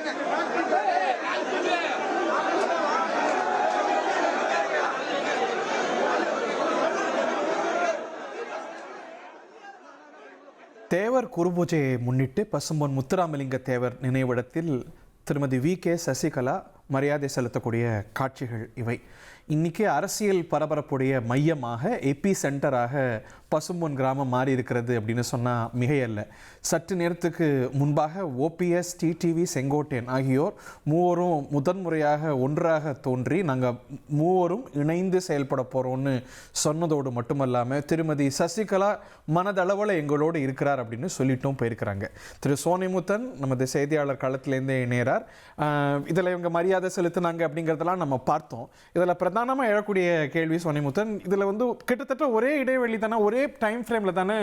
தேவர் குருபூஜையை முன்னிட்டு பசும்பொன் முத்துராமலிங்க தேவர் நினைவிடத்தில் திருமதி வி.கே. சசிகலா மரியாதை செலுத்தக்கூடிய காட்சிகள் இவை. இன்றைக்கி அரசியல் பரபரப்புடைய மையமாக எபி சென்டராக பசும்பொன் கிராமம் மாறி இருக்கிறது அப்படின்னு சொன்னால் மிகையல்ல. சற்று நேரத்துக்கு முன்பாக ஓபிஎஸ், டிடிவி, செங்கோட்டையன் ஆகியோர் மூவரும் முதன்முறையாக ஒன்றாக தோன்றி நாங்கள் மூவரும் இணைந்து செயல்பட போகிறோன்னு சொன்னதோடு மட்டுமல்லாமல் திருமதி சசிகலா மனதளவில் எங்களோடு இருக்கிறார் அப்படின்னு சொல்லிட்டும் போயிருக்கிறாங்க. திரு சோனிமுத்தன் நமது செய்தியாளர் களத்திலேருந்தே இணைகிறார். இதில் இவங்க மரியாதை செலுத்தினாங்க அப்படிங்கிறதெல்லாம் நம்ம பார்த்தோம். இதில் பிரதானமாக எழக்கூடிய கேள்வி சோனிமுத்தன், இதில் கிட்டத்தட்ட ஒரே இடைவெளி தானே, ஒரே டைம் ஃப்ரேமில் தானே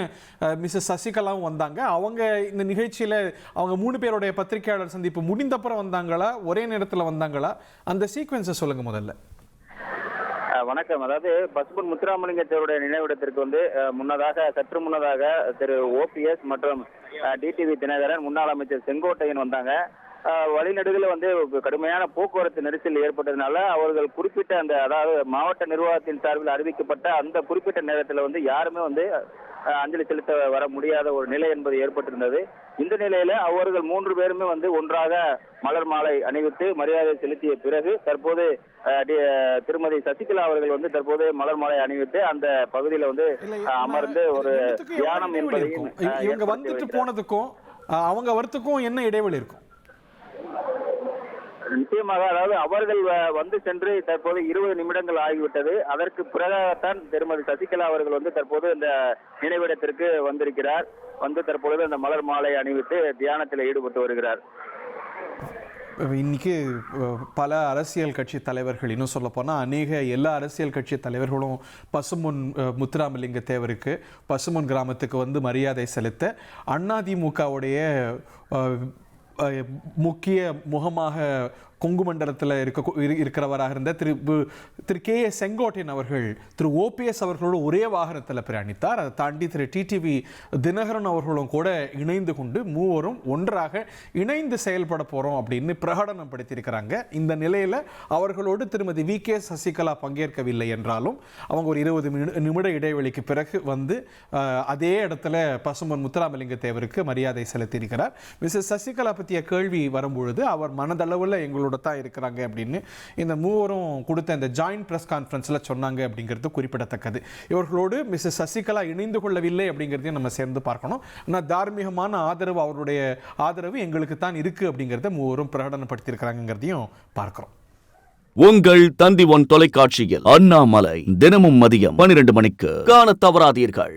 மிஸ்ஸஸ் சசிகலாவும் வந்தாங்க. அவங்க இந்த நிகழ்ச்சியில் அவங்க 3 பேருடைய பத்திரிகையாளர் சந்திப்பு முடிந்தப்புறம் வந்தாங்களா, ஒரே நேரத்தில் வந்தாங்களா? அந்த சீக்வன்ஸை சொல்லுங்க முதல்ல. வணக்கம். அதாவது பசும்பொன் முத்துராமலிங்க தேவருடைய நினைவிடத்திற்கு சற்று முன்னதாக திரு ஓபிஎஸ் மற்றும் டிடிவி தினகரன், முன்னாள் அமைச்சர் செங்கோட்டையன் வந்தாங்க. வழிநடுவில் கடுமையான போக்குவரத்து நெரிசல் ஏற்பட்டதுனால அவர்கள் குறிப்பிட்ட அதாவது மாவட்ட நிர்வாகத்தின் சார்பில் அறிவிக்கப்பட்ட அந்த குறிப்பிட்ட நேரத்தில் யாருமே அஞ்சலி செலுத்த வர முடியாத ஒரு நிலை என்பது ஏற்பட்டிருந்தது. இந்த நிலையில அவர்கள் 3 பேருமே ஒன்றாக மலர் மாலை அணிவித்து மரியாதை செலுத்திய பிறகு தற்போது திருமதி சசிகலா அவர்கள் தற்போது மலர் மாலை அணிவித்து அந்த பகுதியில அமர்ந்து ஒரு தியானம் என்பதையும் இவங்க வந்துட்டு போனதுக்கும் அவங்க வரத்துக்கும் என்ன இடைவெளி இருக்கும்? நிச்சயமாக, அதாவது அவர்கள் சென்று தற்போது 20 நிமிடங்கள் ஆகிவிட்டது. அதற்கு பிறகுதான் திருமதி சசிகலா அவர்கள் தற்போது இந்த நினைவிடத்திற்கு வந்திருக்கிறார். தற்பொழுது அந்த மலர் மாலை அணிவித்து தியானத்தில் ஈடுபட்டு வருகிறார். இன்னைக்கு பல அரசியல் கட்சி தலைவர்கள், இன்னும் சொல்ல போனால் எல்லா அரசியல் கட்சி தலைவர்களும் பசும்பொன் முத்துராமலிங்க தேவருக்கு பசும்பொன் கிராமத்துக்கு மரியாதை செலுத்த அதிமுகவுடைய முக்கிய முகமாக கொங்கு மண்டலத்தில் இருக்கிறவராக இருந்த திரு கே.ஏ. செங்கோட்டையன் அவர்கள் திரு ஓபிஎஸ் அவர்களோடு ஒரே வாகனத்தில் பிரயாணித்தார். அதை தாண்டி திரு டிடிவி தினகரன் அவர்களும் கூட இணைந்து கொண்டு மூவரும் ஒன்றாக இணைந்து செயல்பட போகிறோம் அப்படின்னு பிரகடனம் படுத்தியிருக்கிறாங்க. இந்த நிலையில் அவர்களோடு திருமதி வி.கே. சசிகலா பங்கேற்கவில்லை என்றாலும் அவங்க ஒரு 20 நிமிட இடைவெளிக்கு பிறகு அதே இடத்துல பசும்பொன் முத்துராமலிங்க தேவருக்கு மரியாதை செலுத்தியிருக்கிறார். மிஸ்ஸஸ் சசிகலா பற்றிய கேள்வி வரும்பொழுது அவர் மனதளவில் எங்களோட தான் இருக்கிறாங்க அப்படின்னு இந்த மூவரும் கொடுத்த இந்த ஜாயிண்ட் பிரஸ் கான்ஃபரன்ஸ்ல சொன்னாங்க அப்படிங்கிறது குறிப்பிடத்தக்கது. இவர்களோடு மிஸ்ஸஸ் சசிகலா இணைந்து கொள்ளவில்லை அப்படிங்கிறதையும் நம்ம சேர்ந்து பார்க்கணும். ஆனால் தார்மீகமான அவருடைய ஆதரவு எங்களுக்கு தான் இருக்கு அப்படிங்கிறத மூவரும் பிரகடனப்படுத்தியிருக்கிறாங்கிறதையும் பார்க்கிறோம். உங்கள் தந்தி 1 தொலைக்காட்சியில் அண்ணாமலை தினமும் மதியம் 12 மணிக்கு காண தவறாதீர்கள்.